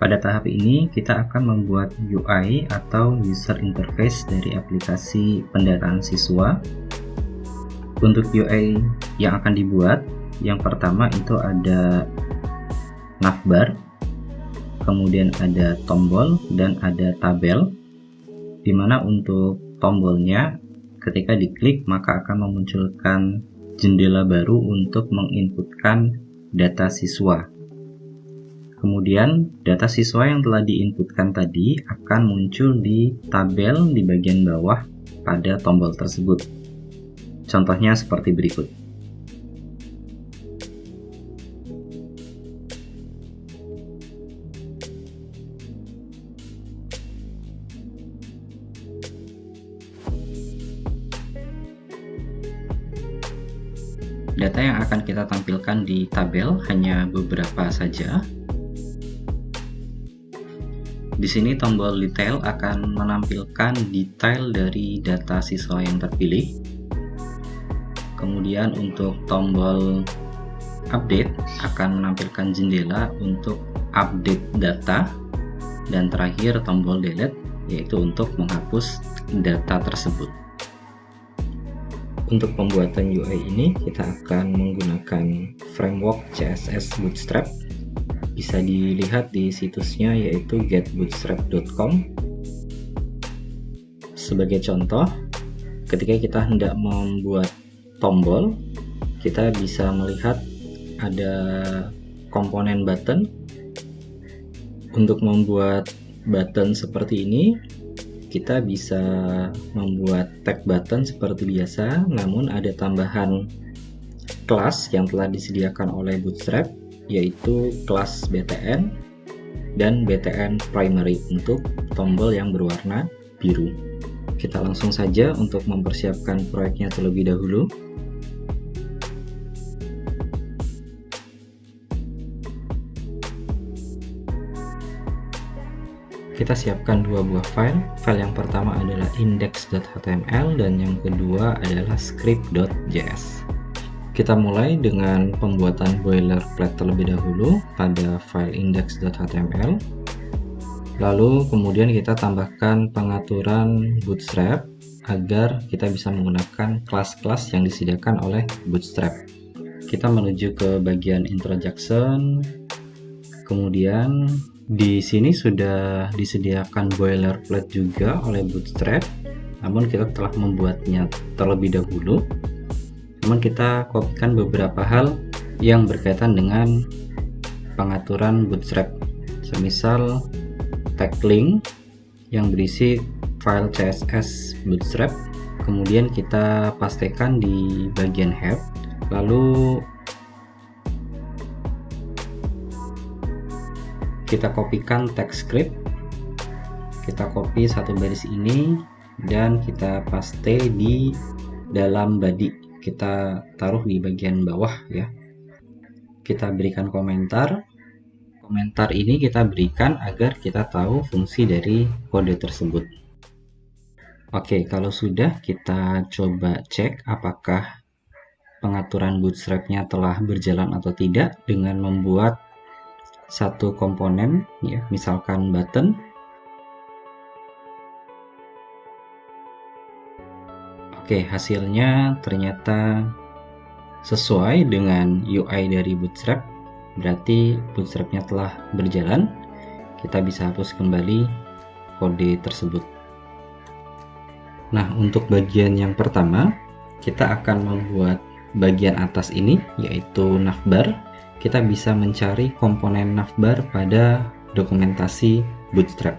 Pada tahap ini kita akan membuat UI atau user interface dari aplikasi pendataan siswa. Untuk UI yang akan dibuat, yang pertama itu ada navbar, kemudian ada tombol dan ada tabel, dimana untuk tombolnya ketika diklik maka akan memunculkan jendela baru untuk menginputkan data siswa. Kemudian data siswa yang telah diinputkan tadi akan muncul di tabel di bagian bawah pada tombol tersebut. Contohnya seperti berikut. Data yang akan kita tampilkan di tabel hanya beberapa saja. Di sini tombol detail akan menampilkan detail dari data siswa yang terpilih. Kemudian untuk tombol update akan menampilkan jendela untuk update data. Dan terakhir tombol delete yaitu untuk menghapus data tersebut. Untuk pembuatan UI ini kita akan menggunakan framework CSS Bootstrap. Bisa dilihat di situsnya yaitu getbootstrap.com. Sebagai contoh, ketika kita hendak membuat tombol, kita bisa melihat ada komponen button. Untuk membuat button seperti ini, kita bisa membuat tag button seperti biasa, namun ada tambahan kelas yang telah disediakan oleh Bootstrap, yaitu kelas BTN dan BTN primary untuk tombol yang berwarna biru. Kita langsung saja untuk mempersiapkan proyeknya terlebih dahulu. Kita siapkan dua buah file. File yang pertama adalah index.html dan yang kedua adalah script.js. Kita mulai dengan pembuatan boilerplate terlebih dahulu pada file index.html. Lalu kemudian kita tambahkan pengaturan Bootstrap agar kita bisa menggunakan kelas-kelas yang disediakan oleh Bootstrap. Kita menuju ke bagian introduction. Kemudian di sini sudah disediakan boilerplate juga oleh Bootstrap, namun kita telah membuatnya terlebih dahulu. Namun kita kopikan beberapa hal yang berkaitan dengan pengaturan Bootstrap, semisal tag link yang berisi file CSS Bootstrap, kemudian kita pastekan di bagian head, lalu kita kopikan teks script, kita copy satu baris ini dan kita paste di dalam body, kita taruh di bagian bawah ya. Kita berikan komentar ini kita berikan agar kita tahu fungsi dari kode tersebut. Oke, kalau sudah, kita coba cek apakah pengaturan Bootstrap-nya telah berjalan atau tidak dengan membuat satu komponen ya, misalkan button. Oke, hasilnya ternyata sesuai dengan UI dari Bootstrap, berarti Bootstrap-nya telah berjalan. Kita bisa hapus kembali kode tersebut. Nah, untuk bagian yang pertama kita akan membuat bagian atas ini yaitu navbar. Kita bisa mencari komponen navbar pada dokumentasi Bootstrap.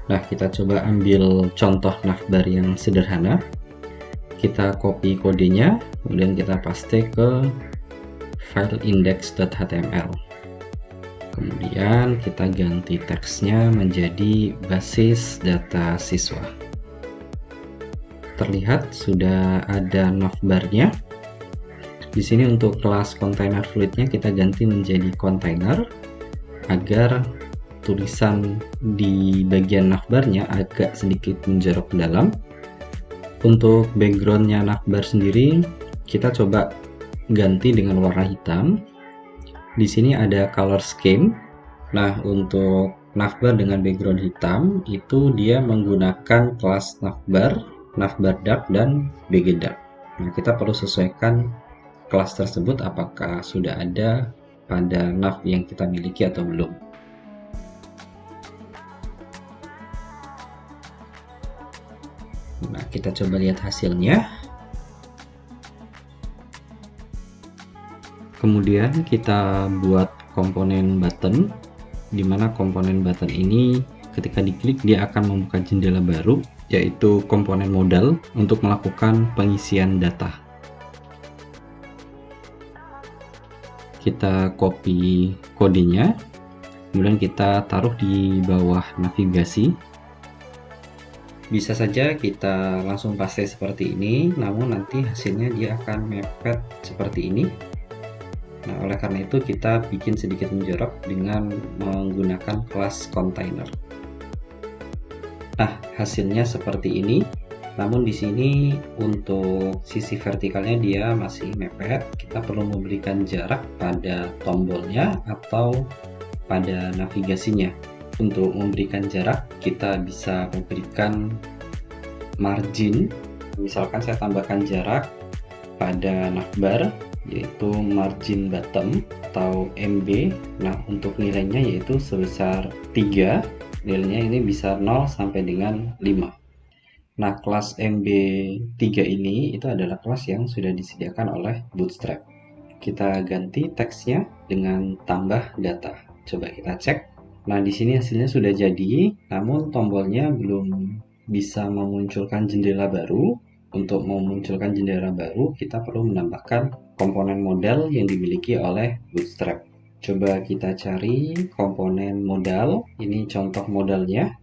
Nah, kita coba ambil contoh navbar yang sederhana. Kita copy kodenya, kemudian kita paste ke file index.html. Kemudian kita ganti teksnya menjadi basis data siswa. Terlihat sudah ada navbarnya. Di sini untuk kelas container fluidnya kita ganti menjadi container agar tulisan di bagian navbarnya agak sedikit menjorok ke dalam. Untuk backgroundnya navbar sendiri kita coba ganti dengan warna hitam. Di sini ada color scheme. Nah, untuk navbar dengan background hitam itu dia menggunakan kelas navbar, navbar dark, dan BG dark. Nah, kita perlu sesuaikan kelas tersebut apakah sudah ada pada nav yang kita miliki atau belum. Nah, kita coba lihat hasilnya. Kemudian kita buat komponen button, di mana komponen button ini ketika diklik dia akan membuka jendela baru, yaitu komponen modal untuk melakukan pengisian data. Kita copy kodenya, kemudian kita taruh di bawah navigasi. Bisa saja kita langsung paste seperti ini, namun nanti hasilnya dia akan mepet seperti ini. Nah, oleh karena itu kita bikin sedikit menjorok dengan menggunakan kelas container. Nah, hasilnya seperti ini. Namun di sini untuk sisi vertikalnya dia masih mepet. Kita perlu memberikan jarak pada tombolnya atau pada navigasinya. Untuk memberikan jarak, kita bisa memberikan margin. Misalkan saya tambahkan jarak pada navbar, yaitu margin bottom atau MB. Nah, untuk nilainya yaitu sebesar 3. Nilainya ini bisa 0 sampai dengan 5. Nah, kelas MB3 ini itu adalah kelas yang sudah disediakan oleh Bootstrap. Kita ganti teksnya dengan tambah data. Coba kita cek. Nah, di sini hasilnya sudah jadi, namun tombolnya belum bisa memunculkan jendela baru. Untuk memunculkan jendela baru, kita perlu menambahkan komponen modal yang dimiliki oleh Bootstrap. Coba kita cari komponen modal. Ini contoh modalnya.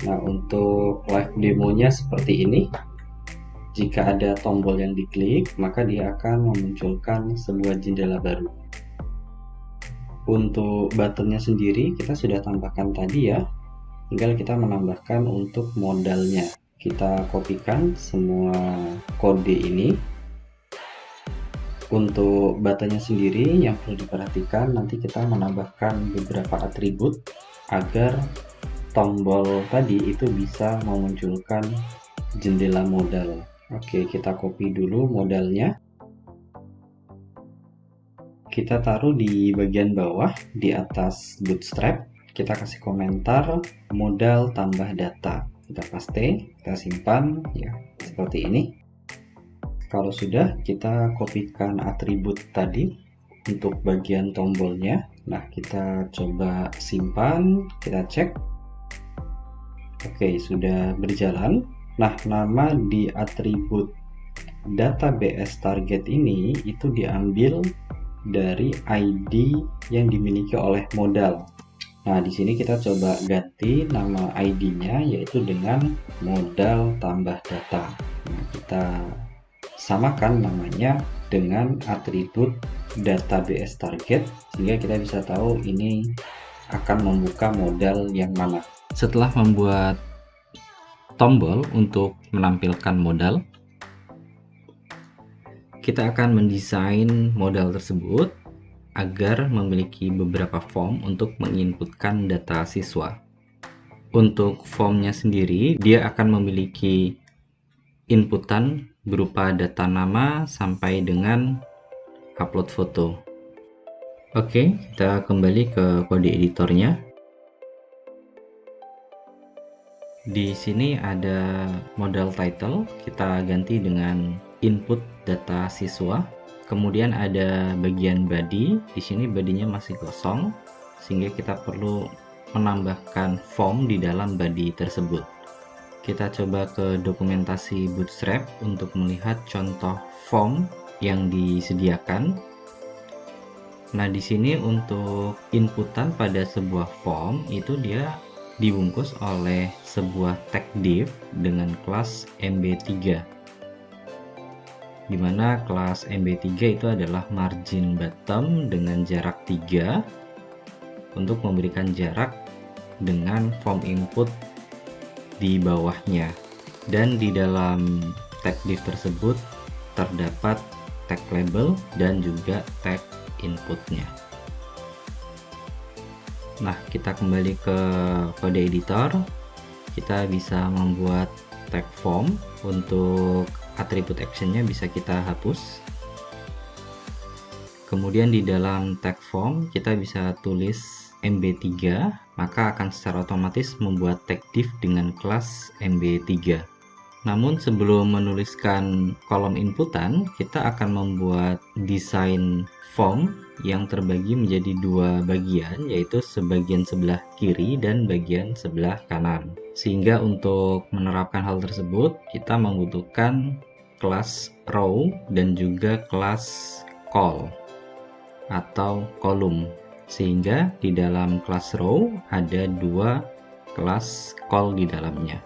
Nah, untuk live demonya seperti ini. Jika ada tombol yang diklik, maka dia akan memunculkan sebuah jendela baru. Untuk buttonnya sendiri, kita sudah tambahkan tadi ya. Tinggal kita menambahkan untuk modalnya. Kita kopikan semua kode ini. Untuk buttonnya sendiri yang perlu diperhatikan, nanti kita menambahkan beberapa atribut agar tombol tadi itu bisa memunculkan jendela modal. Oke, kita copy dulu modalnya. Kita taruh di bagian bawah di atas Bootstrap. Kita kasih komentar modal tambah data. Kita paste, kita simpan ya seperti ini. Kalau sudah, kita kopikan atribut tadi untuk bagian tombolnya. Nah, kita coba simpan, kita cek. Oke, sudah berjalan. Nah, nama di atribut database target ini itu diambil dari ID yang dimiliki oleh modal. Nah, di sini kita coba ganti nama ID-nya yaitu dengan modal tambah data. Nah, kita samakan namanya dengan atribut database target sehingga kita bisa tahu ini akan membuka modal yang mana. Setelah membuat tombol untuk menampilkan modal, kita akan mendesain modal tersebut agar memiliki beberapa form untuk menginputkan data siswa. Untuk formnya sendiri, dia akan memiliki inputan berupa data nama sampai dengan upload foto. Oke, kita kembali ke kode editornya. Di sini ada modal title, kita ganti dengan input data siswa. Kemudian ada bagian body, di sini bodinya masih kosong, sehingga kita perlu menambahkan form di dalam body tersebut. Kita coba ke dokumentasi Bootstrap untuk melihat contoh form yang disediakan. Nah, di sini untuk inputan pada sebuah form itu dia dibungkus oleh sebuah tag div dengan kelas MB3. Di mana kelas MB3 itu adalah margin bottom dengan jarak 3 untuk memberikan jarak dengan form input di bawahnya. Dan di dalam tag div tersebut terdapat tag label dan juga tag inputnya. Nah, kita kembali ke kode editor. Kita bisa membuat tag form. Untuk atribut actionnya bisa kita hapus. Kemudian di dalam tag form kita bisa tulis MB3, maka akan secara otomatis membuat tag div dengan kelas MB3. Namun sebelum menuliskan kolom inputan, kita akan membuat desain form yang terbagi menjadi dua bagian, yaitu sebagian sebelah kiri dan bagian sebelah kanan. Sehingga untuk menerapkan hal tersebut, kita membutuhkan kelas row dan juga kelas call atau kolom. Sehingga di dalam kelas row ada dua kelas call di dalamnya.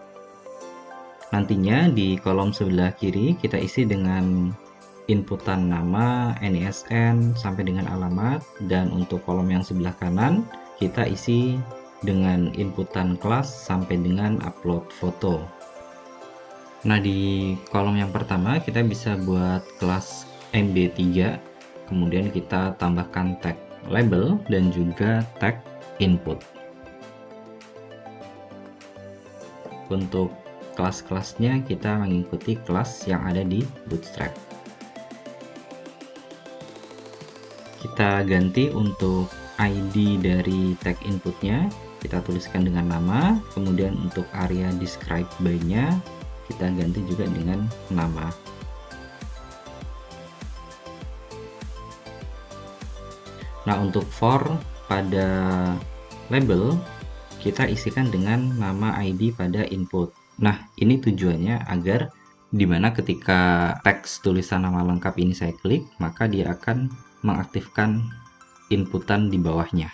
Nantinya di kolom sebelah kiri kita isi dengan inputan nama, NISN sampai dengan alamat, dan untuk kolom yang sebelah kanan kita isi dengan inputan kelas sampai dengan upload foto. Nah, di kolom yang pertama kita bisa buat kelas MB3, kemudian kita tambahkan tag label dan juga tag input. Untuk kelas-kelasnya kita mengikuti kelas yang ada di Bootstrap. Kita ganti untuk ID dari tag inputnya, kita tuliskan dengan nama. Kemudian untuk area describe by-nya kita ganti juga dengan nama. Nah, untuk for pada label kita isikan dengan nama ID pada input. Nah, ini tujuannya agar dimana ketika teks tulisan nama lengkap ini saya klik, maka dia akan mengaktifkan inputan di bawahnya.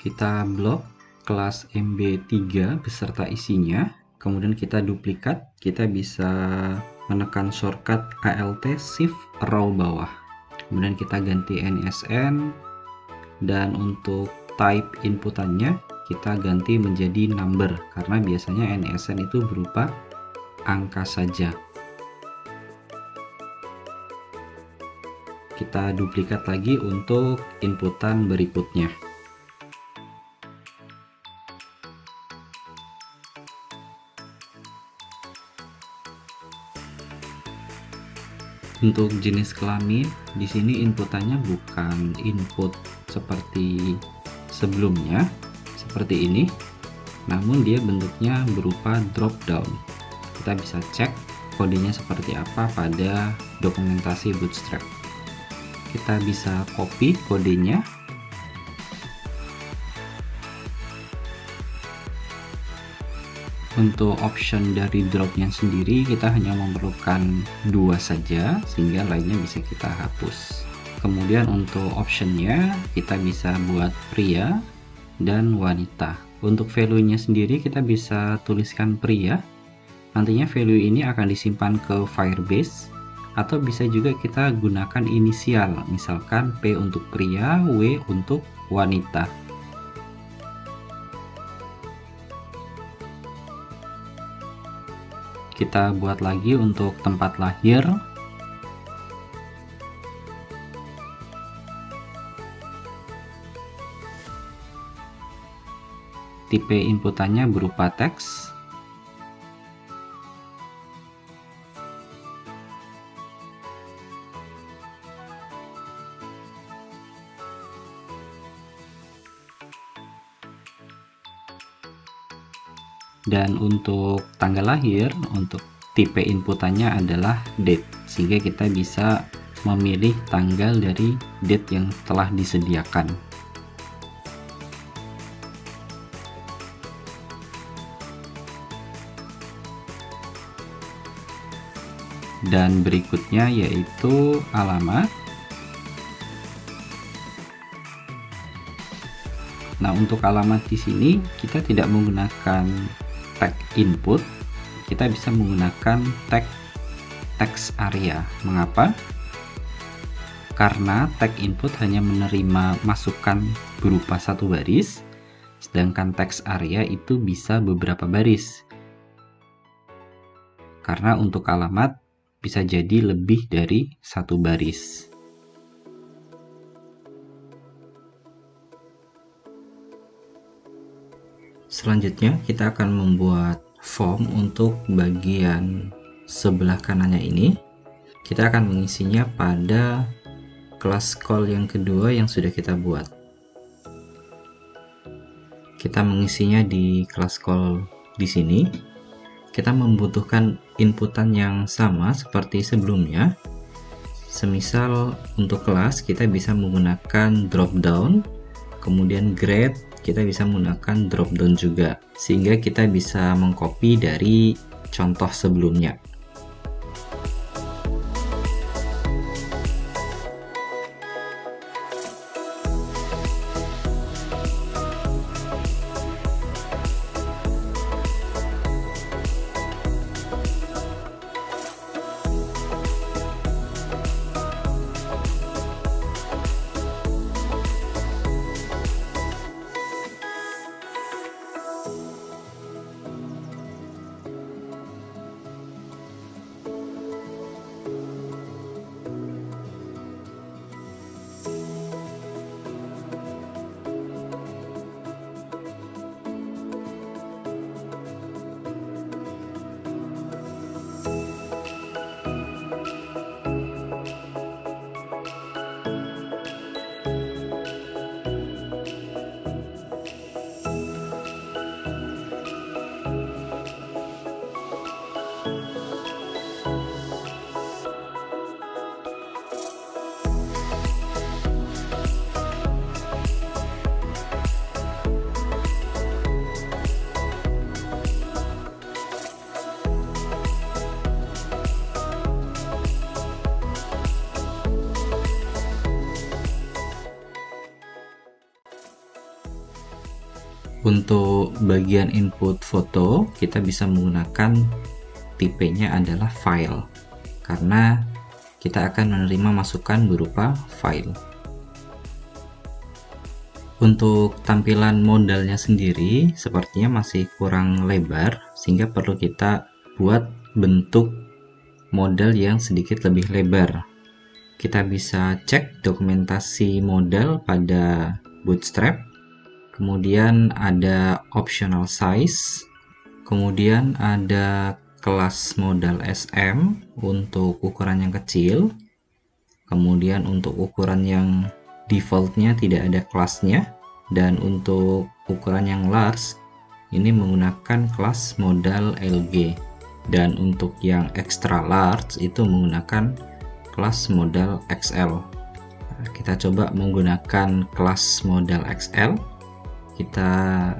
Kita blok kelas MB3 beserta isinya, kemudian kita duplikat. Kita bisa menekan shortcut Alt Shift row bawah, kemudian kita ganti NISN, dan untuk type inputannya kita ganti menjadi number, karena biasanya NISN itu berupa angka saja. Kita duplikat lagi untuk inputan berikutnya. Untuk jenis kelamin, di sini inputannya bukan input seperti sebelumnya, seperti ini, namun dia bentuknya berupa drop down. Kita bisa cek kodenya seperti apa pada dokumentasi Bootstrap. Kita bisa copy kodenya. Untuk option dari dropnya sendiri kita hanya memerlukan 2 saja, sehingga lainnya bisa kita hapus. Kemudian untuk optionnya kita bisa buat pria dan wanita. Untuk value-nya sendiri kita bisa tuliskan pria. Nantinya value ini akan disimpan ke Firebase, atau bisa juga kita gunakan inisial, misalkan P untuk pria, W untuk wanita. Kita buat lagi untuk tempat lahir. Tipe inputannya berupa teks. Dan untuk tanggal lahir, untuk tipe inputannya adalah date, sehingga kita bisa memilih tanggal dari date yang telah disediakan. Dan berikutnya yaitu alamat. Nah, untuk alamat di sini kita tidak menggunakan tag input, kita bisa menggunakan tag text area. Mengapa? Karena tag input hanya menerima masukan berupa 1 baris, sedangkan text area itu bisa beberapa baris. Karena untuk alamat bisa jadi lebih dari 1 baris. Selanjutnya kita akan membuat form untuk bagian sebelah kanannya ini. Kita akan mengisinya pada kelas call yang kedua yang sudah kita buat. Kita mengisinya di kelas call di sini. Kita membutuhkan inputan yang sama seperti sebelumnya. Semisal untuk kelas kita bisa menggunakan drop down, kemudian grade kita bisa menggunakan drop down juga, sehingga kita bisa mengcopy dari contoh sebelumnya. Untuk bagian input foto, kita bisa menggunakan tipenya adalah file, karena kita akan menerima masukan berupa file. Untuk tampilan modalnya sendiri, sepertinya masih kurang lebar, sehingga perlu kita buat bentuk modal yang sedikit lebih lebar. Kita bisa cek dokumentasi modal pada Bootstrap. Kemudian ada optional size, kemudian ada kelas modal SM untuk ukuran yang kecil, kemudian untuk ukuran yang defaultnya tidak ada kelasnya, dan untuk ukuran yang large ini menggunakan kelas modal LG, dan untuk yang extra large itu menggunakan kelas modal XL. Nah, kita coba menggunakan kelas modal XL. Kita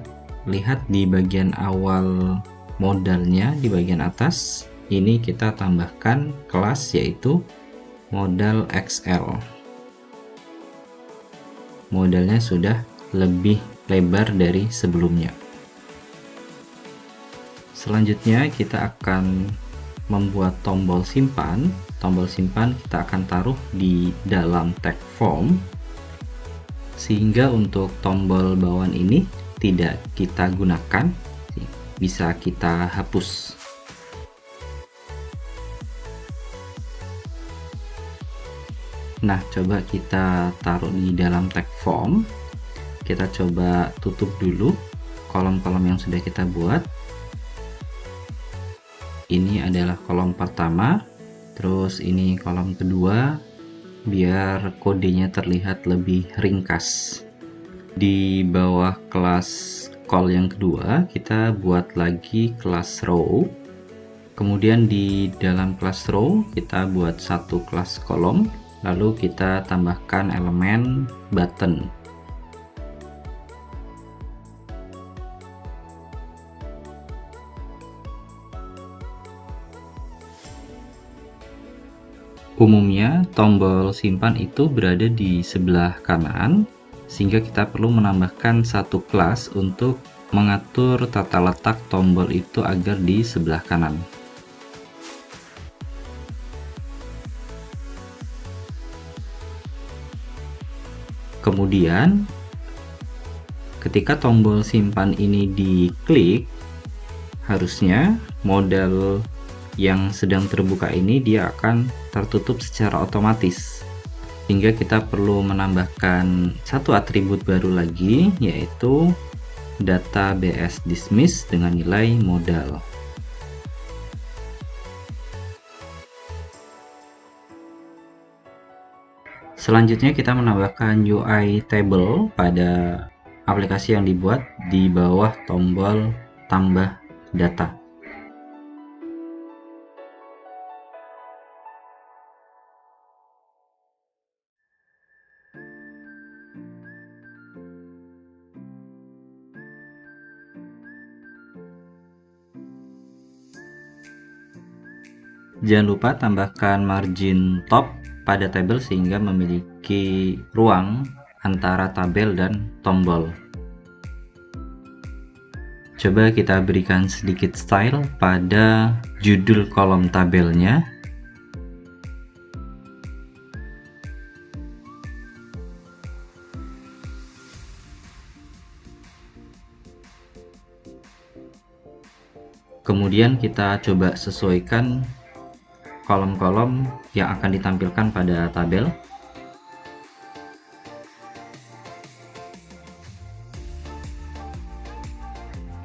lihat di bagian awal modalnya, di bagian atas ini kita tambahkan kelas yaitu modal XL. Modalnya sudah lebih lebar dari sebelumnya. Selanjutnya kita akan membuat tombol simpan. Tombol simpan kita akan taruh di dalam tag form, sehingga untuk tombol bawaan ini tidak kita gunakan, bisa kita hapus. Nah, coba kita taruh di dalam tag form. Kita coba tutup dulu kolom-kolom yang sudah kita buat. Ini adalah kolom pertama, terus ini kolom kedua, biar kodenya terlihat lebih ringkas. Di bawah kelas call yang kedua kita buat lagi kelas row, kemudian di dalam kelas row kita buat satu kelas kolom, lalu kita tambahkan elemen button. Umumnya tombol simpan itu berada di sebelah kanan, sehingga kita perlu menambahkan satu kelas untuk mengatur tata letak tombol itu agar di sebelah kanan. Kemudian ketika tombol simpan ini diklik, harusnya modal yang sedang terbuka ini dia akan tertutup secara otomatis, sehingga kita perlu menambahkan satu atribut baru lagi, yaitu data BS dismiss dengan nilai modal. Selanjutnya kita menambahkan UI table pada aplikasi yang dibuat di bawah tombol tambah data. Jangan lupa tambahkan margin top pada tabel sehingga memiliki ruang antara tabel dan tombol. Coba kita berikan sedikit style pada judul kolom tabelnya. Kemudian kita coba sesuaikan kolom-kolom yang akan ditampilkan pada tabel.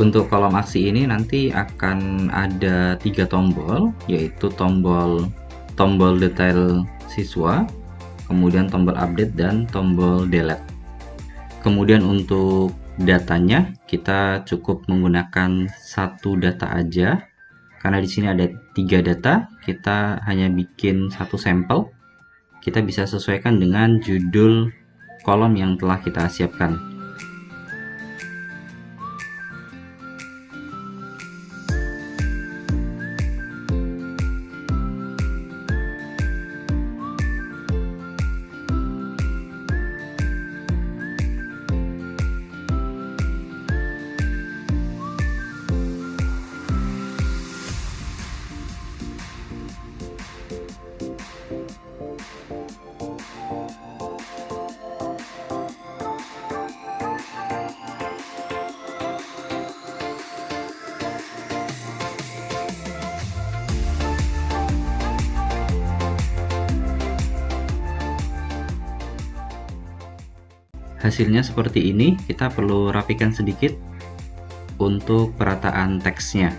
Untuk kolom aksi ini nanti akan ada 3 tombol, yaitu tombol detail siswa, kemudian tombol update dan tombol delete. Kemudian untuk datanya kita cukup menggunakan satu data aja. Karena di sini ada 3 data, kita hanya bikin satu sampel. Kita bisa sesuaikan dengan judul kolom yang telah kita siapkan. Hasilnya seperti ini. Kita perlu rapikan sedikit untuk perataan teksnya.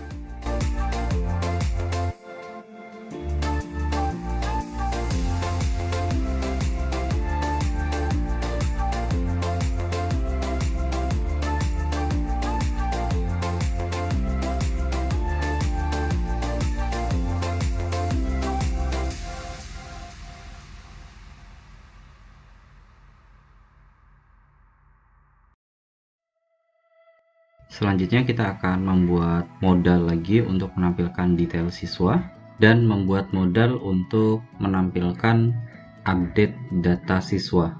Selanjutnya kita akan membuat modal lagi untuk menampilkan detail siswa dan membuat modal untuk menampilkan update data siswa.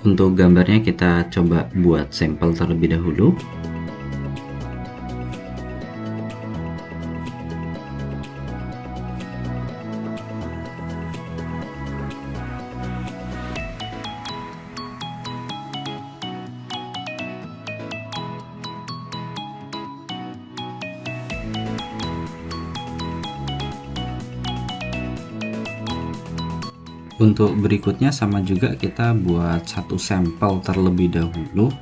Untuk gambarnya kita coba buat sampel terlebih dahulu. Untuk berikutnya sama juga kita buat satu sampel terlebih dahulu.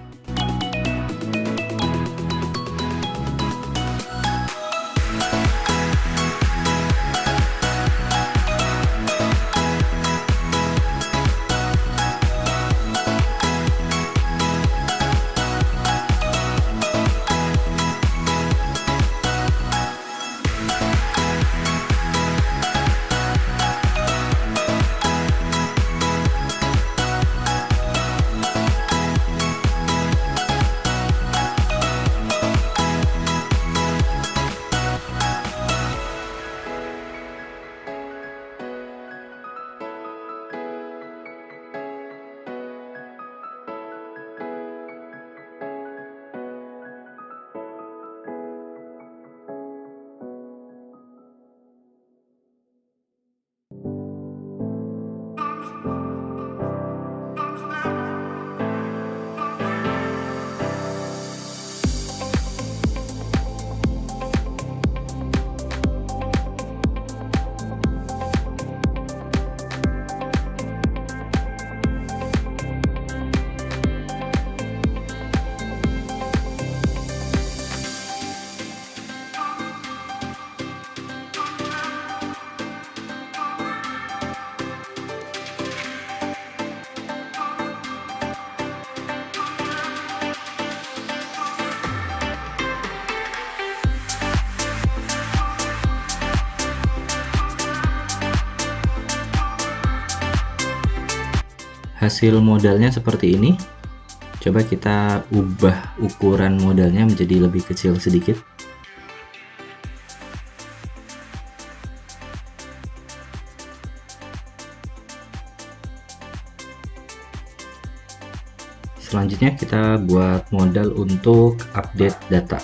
Hasil modelnya seperti ini. Coba kita ubah ukuran modelnya menjadi lebih kecil sedikit. Selanjutnya kita buat model untuk update data.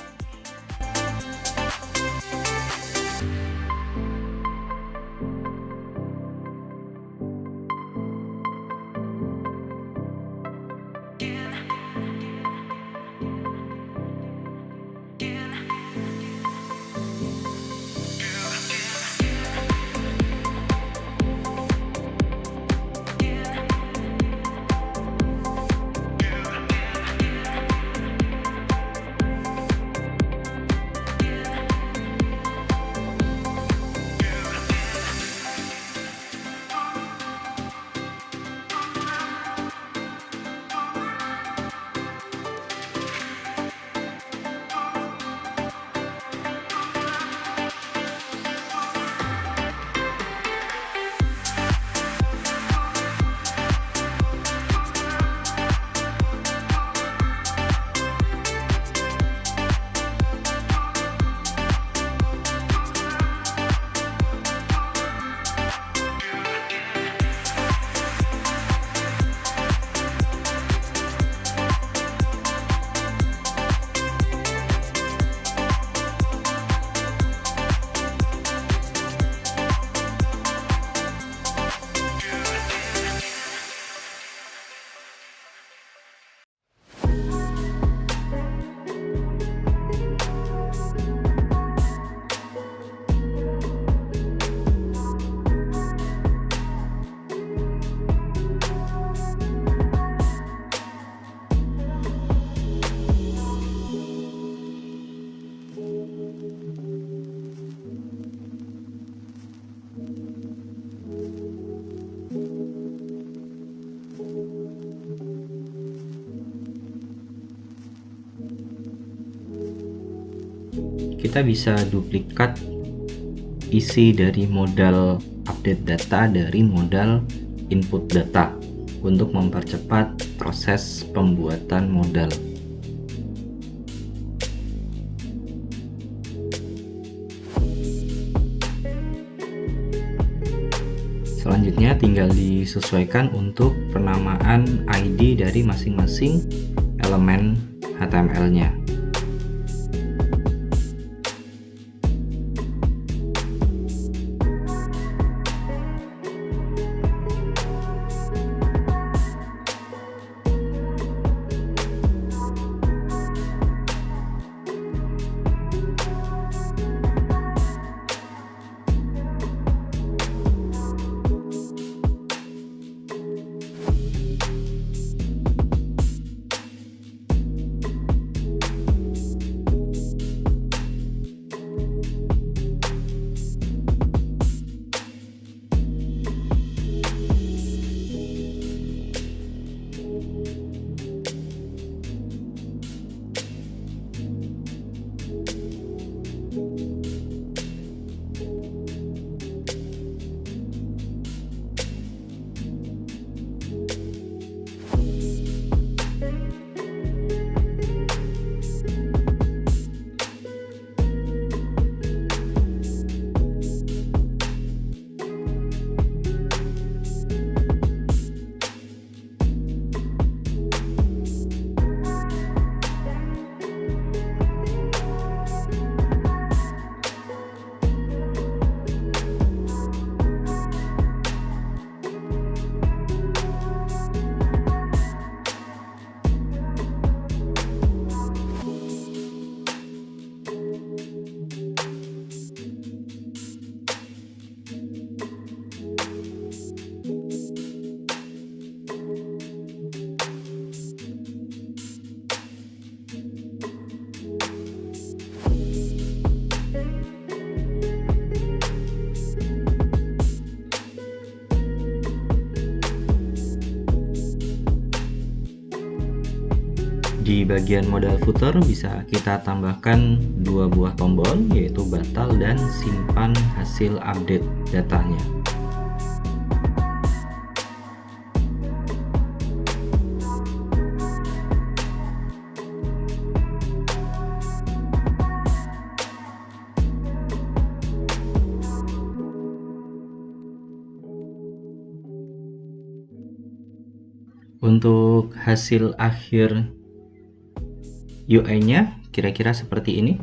Kita bisa duplikat isi dari modal update data dari modal input data untuk mempercepat proses pembuatan modal. Selanjutnya tinggal disesuaikan untuk penamaan ID dari masing-masing elemen HTML-nya. Di bagian modal footer bisa kita tambahkan dua buah tombol, yaitu batal dan simpan hasil update datanya. Untuk hasil akhir UI-nya kira-kira seperti ini.